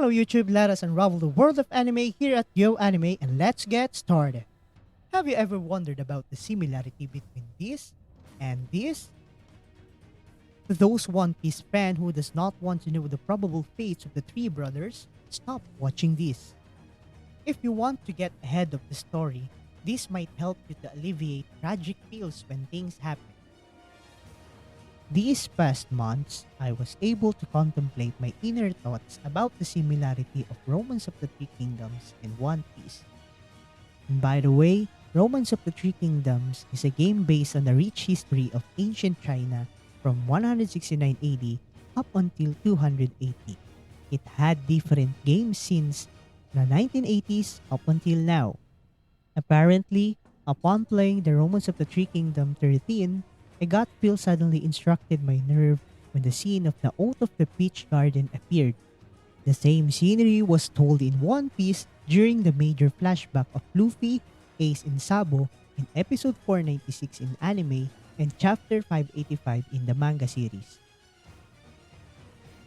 Hello YouTube, let us unravel the world of anime here at YowAnime and let's get started. Have you ever wondered about the similarity between this and this? To those One Piece fan who does not want to know the probable fates of the three brothers, stop watching this. If you want to get ahead of the story, this might help you to alleviate tragic feels when things happen. These past months, I was able to contemplate my inner thoughts about the similarity of Romance of the Three Kingdoms and One Piece. And by the way, Romance of the Three Kingdoms is a game based on the rich history of ancient China from 169 AD up until 280. It had different game scenes the 1980s up until now. Apparently, upon playing the Romance of the Three Kingdom 13, a gut feel suddenly instructed my nerve when the scene of the Oath of the Peach Garden appeared. The same scenery was told in One Piece during the major flashback of Luffy, Ace, and Sabo in episode 496 in anime and chapter 585 in the manga series.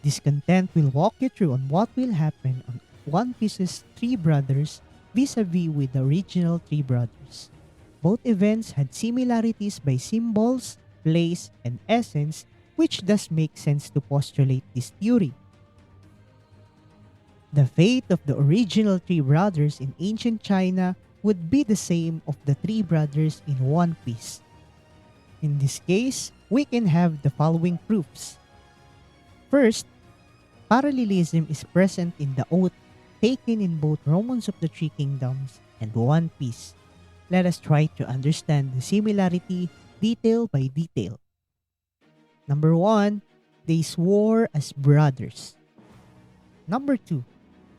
This content will walk you through on what will happen on One Piece's three brothers vis-a-vis with the original three brothers. Both events had similarities by symbols, place, and essence, which does make sense to postulate this theory. The fate of the original three brothers in ancient China would be the same of the three brothers in One Piece. In this case, we can have the following proofs. First, parallelism is present in the oath taken in both Romance of the Three Kingdoms and One Piece. Let us try to understand the similarity detail by detail. Number 1, they swore as brothers. Number 2,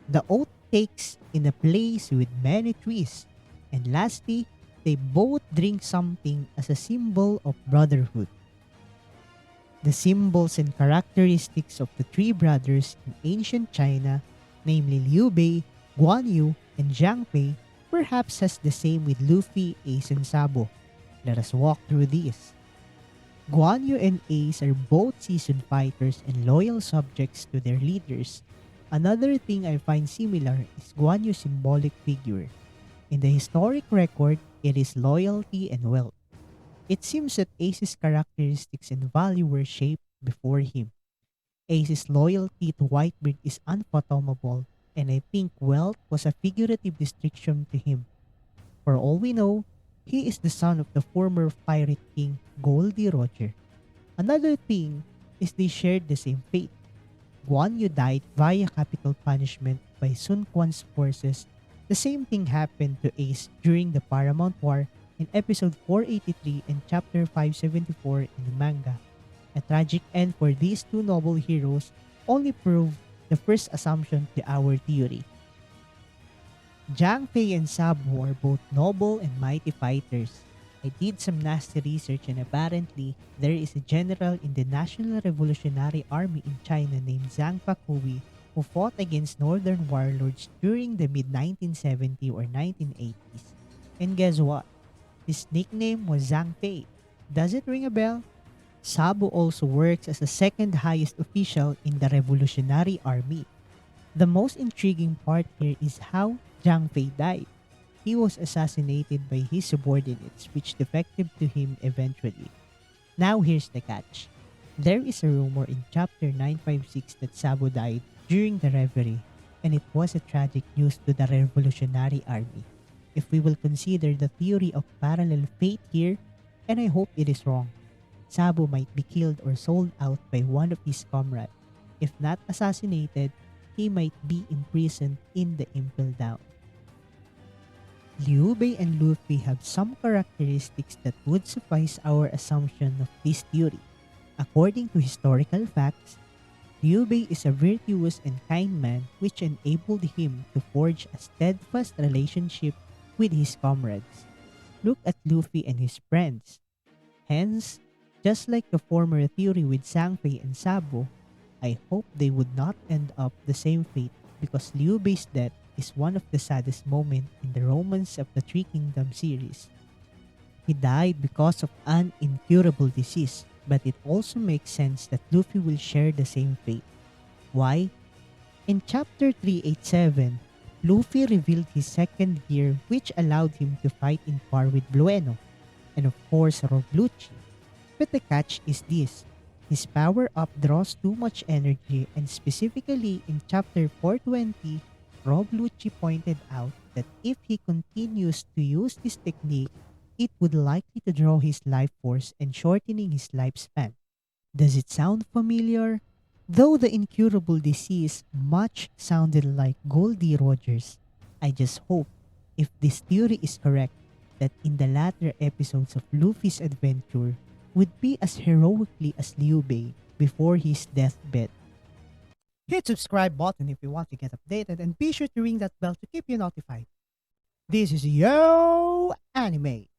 the oath takes in a place with many trees. And lastly, they both drink something as a symbol of brotherhood. The symbols and characteristics of the three brothers in ancient China, namely Liu Bei, Guan Yu, and Zhang Fei, perhaps has the same with Luffy, Ace, and Sabo. Let us walk through these. Guan Yu and Ace are both seasoned fighters and loyal subjects to their leaders. Another thing I find similar is Guan Yu's symbolic figure. In the historic record, it is loyalty and wealth. It seems that Ace's characteristics and value were shaped before him. Ace's loyalty to Whitebeard is unfathomable, and I think wealth was a figurative description to him. For all we know, he is the son of the former pirate king Goldie Roger. Another thing is they shared the same fate. Guan Yu died via capital punishment by Sun Quan's forces. The same thing happened to Ace during the Paramount War in episode 483 and chapter 574 in the manga. A tragic end for these two noble heroes only proved the first assumption to our theory. Zhang Fei and Sabo are both noble and mighty fighters. I did some nasty research and apparently there is a general in the National Revolutionary Army in China named Zhang Fakui who fought against northern warlords during the mid-1970s or 1980s. And guess what? His nickname was Zhang Fei. Does it ring a bell? Sabo also works as the second highest official in the Revolutionary Army. The most intriguing part here is how Zhang Fei died. He was assassinated by his subordinates which defected to him eventually. Now here's the catch. There is a rumor in chapter 956 that Sabo died during the reverie, and it was a tragic news to the Revolutionary Army. If we will consider the theory of parallel fate here, and I hope it is wrong, Sabo might be killed or sold out by one of his comrades. If not assassinated, he might be imprisoned in the Impel Down. Liu Bei and Luffy have some characteristics that would suffice our assumption of this theory. According to historical facts, Liu Bei is a virtuous and kind man which enabled him to forge a steadfast relationship with his comrades. Look at Luffy and his friends. Hence, just like the former theory with Zhang Fei and Sabo, I hope they would not end up the same fate because Liu Bei's death is one of the saddest moments in the Romance of the Three Kingdoms series. He died because of an incurable disease, but it also makes sense that Luffy will share the same fate. Why? In Chapter 387, Luffy revealed his second gear which allowed him to fight in par with Blueno, and of course Rob Lucci. But the catch is this. His power-up draws too much energy, and specifically in Chapter 420, Rob Lucci pointed out that if he continues to use this technique, it would likely to draw his life force and shortening his lifespan. Does it sound familiar? Though the incurable disease much sounded like Goldie Rogers, I just hope, if this theory is correct, that in the latter episodes of Luffy's adventure would be as heroically as Liu Bei before his deathbed. Hit subscribe button if you want to get updated and be sure to ring that bell to keep you notified. This is Yo Anime.